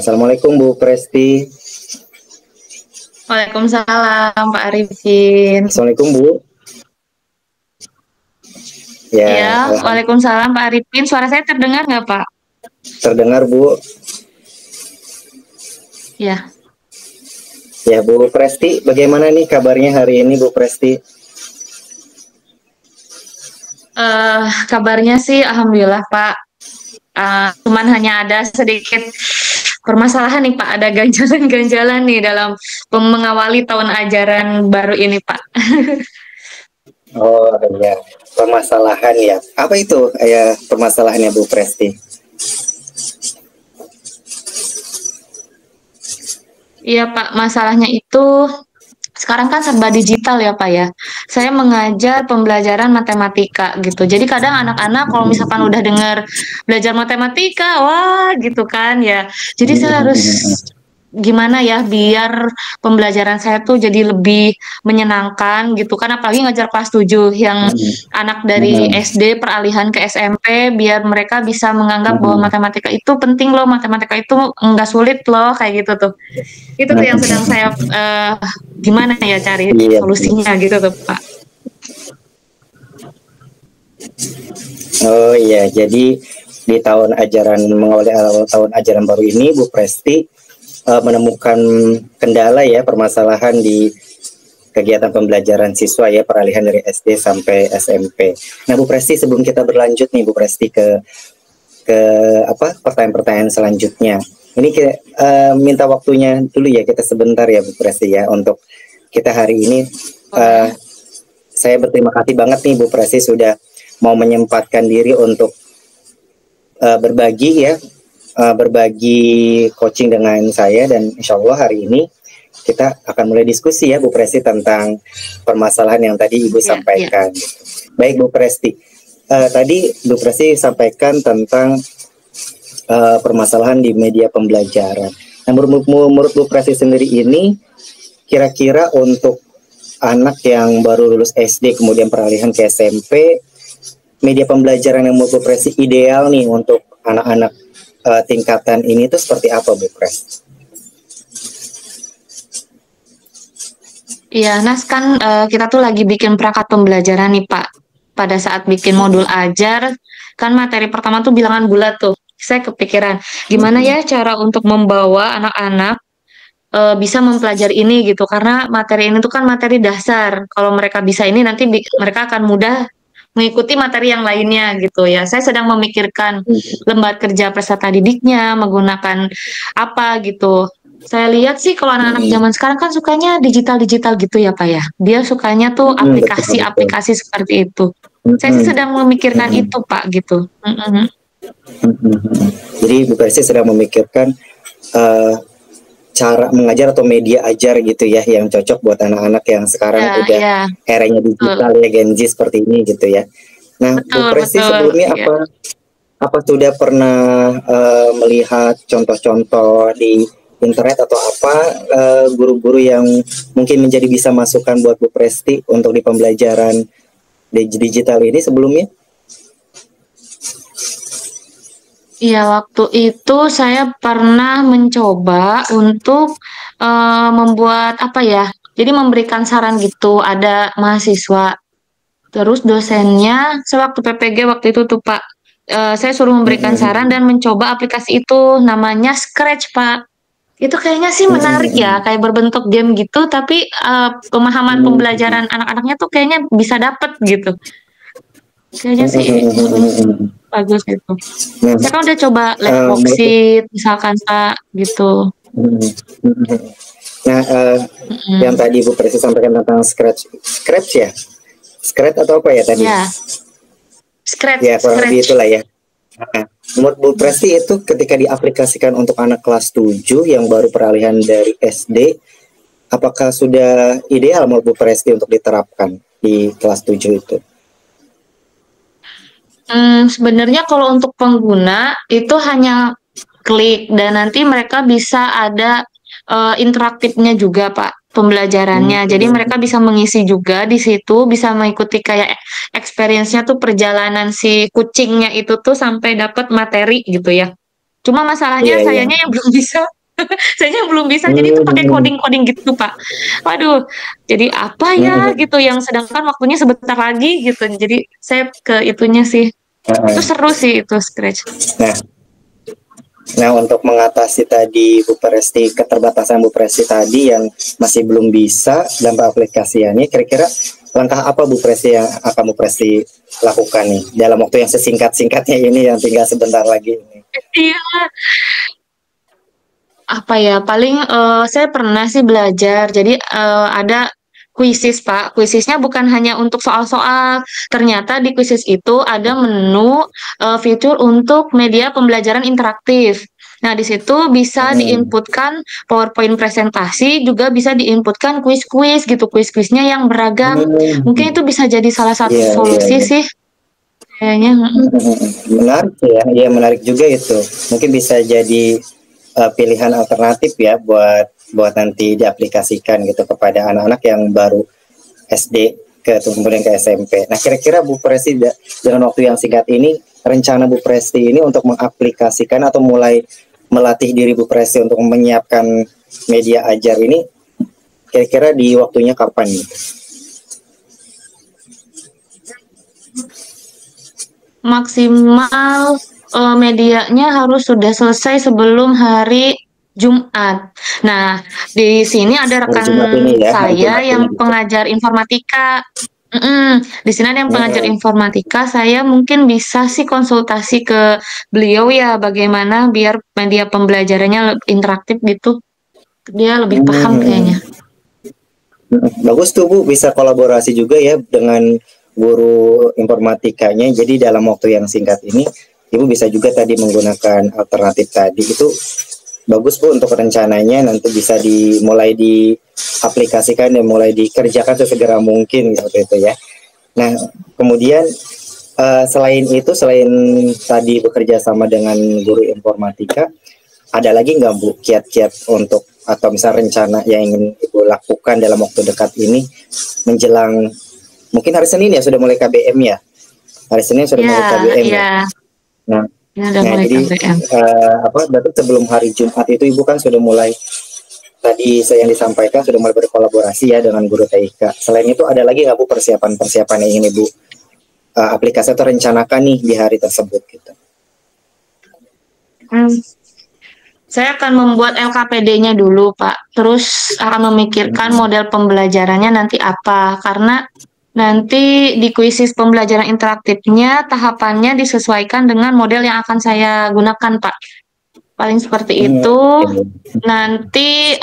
Assalamualaikum Bu Presti. Waalaikumsalam Pak Arifin. Assalamualaikum Bu. Ya, Ya, Waalaikumsalam Pak Arifin. Suara saya terdengar nggak Pak? terdengar Bu. Ya, Ya Bu Presti, bagaimana nih kabarnya hari ini Bu Presti? kabarnya sih Alhamdulillah Pak. Cuman hanya ada sedikit permasalahan nih Pak. Ada ganjalan-ganjalan nih dalam mengawali tahun ajaran baru ini Pak. Oh ya, permasalahan ya. Apa itu ya permasalahannya Bu Presti? Iya Pak, masalahnya itu sekarang kan serba digital ya Pak ya. Saya mengajar pembelajaran matematika gitu. Jadi kadang anak-anak kalau misalkan udah dengar belajar matematika, wah gitu kan ya. Jadi saya harus gimana ya biar pembelajaran saya tuh jadi lebih menyenangkan gitu kan, apalagi ngajar kelas 7 yang anak dari SD peralihan ke SMP, biar mereka bisa menganggap bahwa matematika itu penting loh, matematika itu enggak sulit loh, kayak gitu tuh. Itu tuh yang sedang saya gimana ya cari Iya. solusinya gitu tuh Pak. Oh iya, jadi di tahun ajaran mengawali awal tahun ajaran baru ini Bu Presti menemukan kendala ya, permasalahan di kegiatan pembelajaran siswa ya, peralihan dari SD sampai SMP. Nah Bu Presti, sebelum kita berlanjut nih Bu Presti ke pertanyaan-pertanyaan selanjutnya. Ini minta waktunya dulu ya kita sebentar ya Bu Presti ya, untuk kita hari ini. Saya berterima kasih banget nih Bu Presti sudah mau menyempatkan diri untuk berbagi ya, berbagi coaching dengan saya, dan insya Allah hari ini kita akan mulai diskusi ya Bu Presti tentang permasalahan yang tadi Ibu sampaikan. Baik Bu Presti, tadi Bu Presti sampaikan tentang permasalahan di media pembelajaran. Nah, menurut Bu Presti sendiri ini, kira-kira untuk anak yang baru lulus SD kemudian peralihan ke SMP, media pembelajaran yang menurut Bu Presti ideal nih untuk anak-anak tingkatan ini itu seperti apa Bu Presti? Iya, Nas kan kita tuh lagi bikin perangkat pembelajaran nih Pak. Pada saat bikin modul ajar, kan materi pertama tuh bilangan bulat tuh. Saya kepikiran, gimana ya cara untuk membawa anak-anak bisa mempelajari ini gitu. Karena materi ini tuh kan materi dasar. Kalau mereka bisa ini nanti mereka akan mudah mengikuti materi yang lainnya gitu ya. Saya sedang memikirkan lembar kerja peserta didiknya, menggunakan apa gitu. Saya lihat sih kalau anak-anak zaman sekarang kan sukanya digital-digital gitu ya Pak ya. Dia sukanya tuh aplikasi-aplikasi seperti itu. Saya sih sedang memikirkan itu Pak gitu. Jadi Bu Presti sedang memikirkan cara mengajar atau media ajar gitu ya, yang cocok buat anak-anak yang sekarang udah eranya digital ya, Gen Z seperti ini gitu ya. Nah Bu Presti sebelumnya apa sudah pernah melihat contoh-contoh di internet atau apa guru-guru yang mungkin menjadi bisa masukan buat Bu Presti untuk di pembelajaran digital ini sebelumnya? Iya, waktu itu saya pernah mencoba untuk membuat apa ya? Jadi memberikan saran gitu, ada mahasiswa. Terus dosennya, sewaktu PPG waktu itu tuh Pak, saya suruh memberikan saran dan mencoba aplikasi itu, namanya Scratch Pak. Itu kayaknya sih menarik ya, kayak berbentuk game gitu, tapi pemahaman pembelajaran anak-anaknya tuh kayaknya bisa dapet gitu. Kayaknya sih bagus gitu. Saya kan udah coba Lexboxit misalkan Pak gitu. Nah, yang tadi Bu Presti sampaikan tentang Scratch ya? Scratch atau apa ya tadi? Ya, Scratch. Ya, kurang lebih itulah ya. Nah, menurut Bu Presti itu ketika diaplikasikan untuk anak kelas 7 yang baru peralihan dari SD, apakah sudah ideal menurut Bu Presti untuk diterapkan di kelas 7 itu? Sebenarnya kalau untuk pengguna itu hanya klik dan nanti mereka bisa ada interaktifnya juga Pak pembelajarannya. Jadi mereka bisa mengisi juga di situ, bisa mengikuti kayak experience-nya tuh perjalanan si kucingnya itu tuh sampai dapat materi gitu ya. Cuma masalahnya sayangnya yang belum bisa Saya belum bisa, jadi itu pakai coding-coding gitu, Pak. Waduh, jadi apa ya gitu, yang sedangkan waktunya sebentar lagi gitu. Jadi saya ke itunya sih. Itu seru sih itu Scratch. Nah, untuk mengatasi tadi Bu Presti, keterbatasan Bu Presti tadi yang masih belum bisa dalam aplikasiannya, kira-kira langkah apa Bu Presti yang akan Bu Presti lakukan nih dalam waktu yang sesingkat-singkatnya ini yang tinggal sebentar lagi ini? Iya, apa ya? Paling saya pernah sih belajar. Jadi ada kuisis, Pak. Kuisisnya bukan hanya untuk soal-soal. Ternyata di kuisis itu ada menu fitur untuk media pembelajaran interaktif. Nah, di situ bisa diinputkan PowerPoint presentasi, juga bisa diinputkan kuis-kuis gitu, kuis-kuisnya yang beragam. Mungkin itu bisa jadi salah satu Iya, iya, solusi iya. sih, kayaknya. Menarik ya, ya menarik juga itu. Mungkin bisa jadi pilihan alternatif ya buat nanti diaplikasikan gitu kepada anak-anak yang baru SD kemudian ke SMP. Nah, kira-kira Bu Presti dengan waktu yang singkat ini, rencana Bu Presti ini untuk mengaplikasikan atau mulai melatih diri Bu Presti untuk menyiapkan media ajar ini, kira-kira di waktunya kapan nih? Maksimal medianya harus sudah selesai sebelum hari Jumat. Nah, di sini ada Hari rekan Jumat ini ya, hari saya Jumat ini yang gitu. pengajar informatika. Di sini ada yang pengajar informatika. Saya mungkin bisa sih konsultasi ke beliau ya, bagaimana biar media pembelajarannya interaktif gitu. Dia lebih paham kayaknya. Bagus tuh Bu, bisa kolaborasi juga ya dengan guru informatikanya. Jadi dalam waktu yang singkat ini, Ibu bisa juga tadi menggunakan alternatif tadi. Itu bagus Bu untuk rencananya, nanti bisa dimulai diaplikasikan dan mulai dikerjakan sesegera mungkin seperti itu ya. Nah, kemudian selain tadi bekerja sama dengan guru informatika, ada lagi nggak Bu kiat-kiat untuk atau misal rencana yang ingin Ibu lakukan dalam waktu dekat ini menjelang mungkin hari Senin ya sudah mulai KBM ya? Hari Senin sudah mulai KBM ya? Ya, Nah, ini udah mulai jadi KBM. berarti sebelum hari Jumat itu Ibu kan sudah mulai tadi saya yang disampaikan sudah mulai berkolaborasi ya dengan guru TIK. Selain itu ada lagi nggak Bu persiapan-persiapan yang ingin Ibu aplikasi atau rencanakan nih di hari tersebut gitu? Saya akan membuat LKPD-nya dulu, Pak. Terus akan memikirkan model pembelajarannya nanti apa. Karena nanti di kuisis pembelajaran interaktifnya tahapannya disesuaikan dengan model yang akan saya gunakan, Pak. Paling seperti itu. Nanti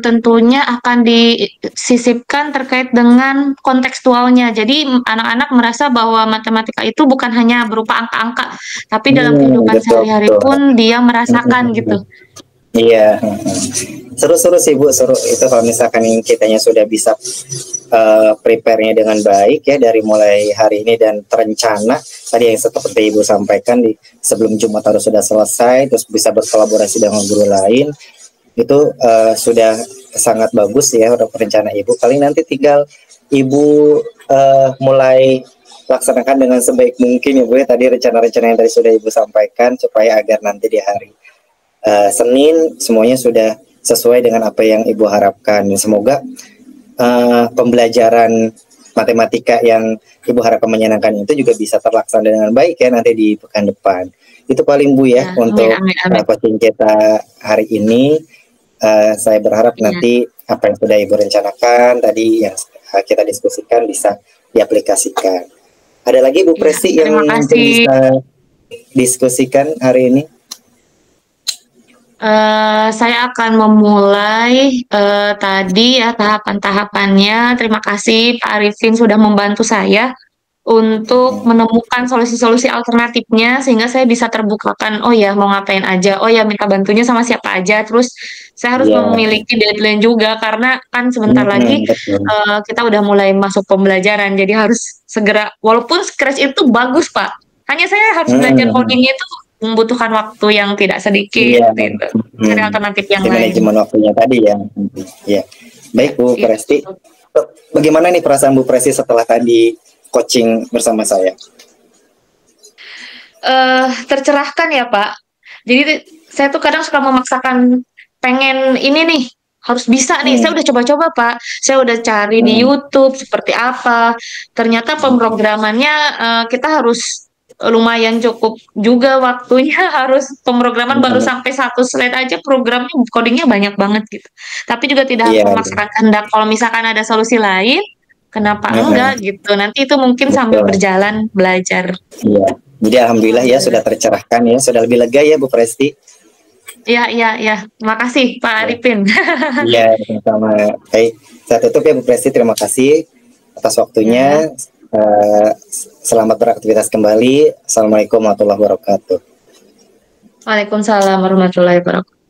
tentunya akan disisipkan terkait dengan kontekstualnya. Jadi anak-anak merasa bahwa matematika itu bukan hanya berupa angka-angka, tapi dalam kehidupan Betul, sehari-hari betul. pun dia merasakan gitu. Iya, seru-seru sih Bu, seru itu kalau misalkan kitanya sudah bisa prepare-nya dengan baik ya dari mulai hari ini dan terencana tadi yang seperti Ibu sampaikan di sebelum Jumat harus sudah selesai, terus bisa berkolaborasi dengan guru lain, itu sudah sangat bagus ya untuk rencana Ibu. Paling nanti tinggal Ibu mulai laksanakan dengan sebaik mungkin ya Bu ya, tadi rencana-rencana yang tadi sudah Ibu sampaikan supaya agar nanti di hari Senin semuanya sudah sesuai dengan apa yang Ibu harapkan. Semoga pembelajaran matematika yang Ibu harapkan menyenangkan itu juga bisa terlaksana dengan baik ya nanti di pekan depan. Itu paling Bu ya, untuk coaching kita hari ini. Saya berharap nanti apa yang sudah Ibu rencanakan tadi yang kita diskusikan bisa diaplikasikan. Ada lagi Bu Presti yang mungkin bisa diskusikan hari ini? Saya akan memulai tadi ya tahapan-tahapannya. Terima kasih Pak Arifin sudah membantu saya untuk menemukan solusi-solusi alternatifnya sehingga saya bisa terbukakan, oh ya mau ngapain aja, oh ya minta bantunya sama siapa aja. Terus saya harus memiliki deadline juga karena kan sebentar lagi kita udah mulai masuk pembelajaran, jadi harus segera. Walaupun Scratch itu bagus Pak, hanya saya harus belajar codingnya itu membutuhkan waktu yang tidak sedikit gitu. Cari alternatif yang lain. Manajemen waktunya tadi ya. Ya. Baik Bu Presti. Bagaimana nih perasaan Bu Presti setelah tadi coaching bersama saya? Tercerahkan ya Pak. Jadi saya tuh kadang suka memaksakan pengen ini nih, harus bisa nih. Saya udah coba-coba Pak, saya udah cari di YouTube seperti apa. Ternyata pemrogramannya kita harus lumayan cukup juga waktunya. Harus pemrograman baru sampai satu slide aja programnya codingnya banyak banget gitu. Tapi juga tidak harus Iya, memaksakan kehendak. Kalau misalkan ada solusi lain, kenapa enggak gitu. Nanti itu mungkin sambil betul. berjalan belajar. Iya. Jadi alhamdulillah ya sudah tercerahkan ya, sudah lebih lega ya Bu Presti. Iya, iya, iya. Makasih Pak Ya. Arifin. Iya, sama. Baik, saya tutup ya Bu Presti. Terima kasih atas waktunya. Selamat beraktivitas kembali. Assalamualaikum warahmatullahi wabarakatuh. Waalaikumsalam warahmatullahi wabarakatuh.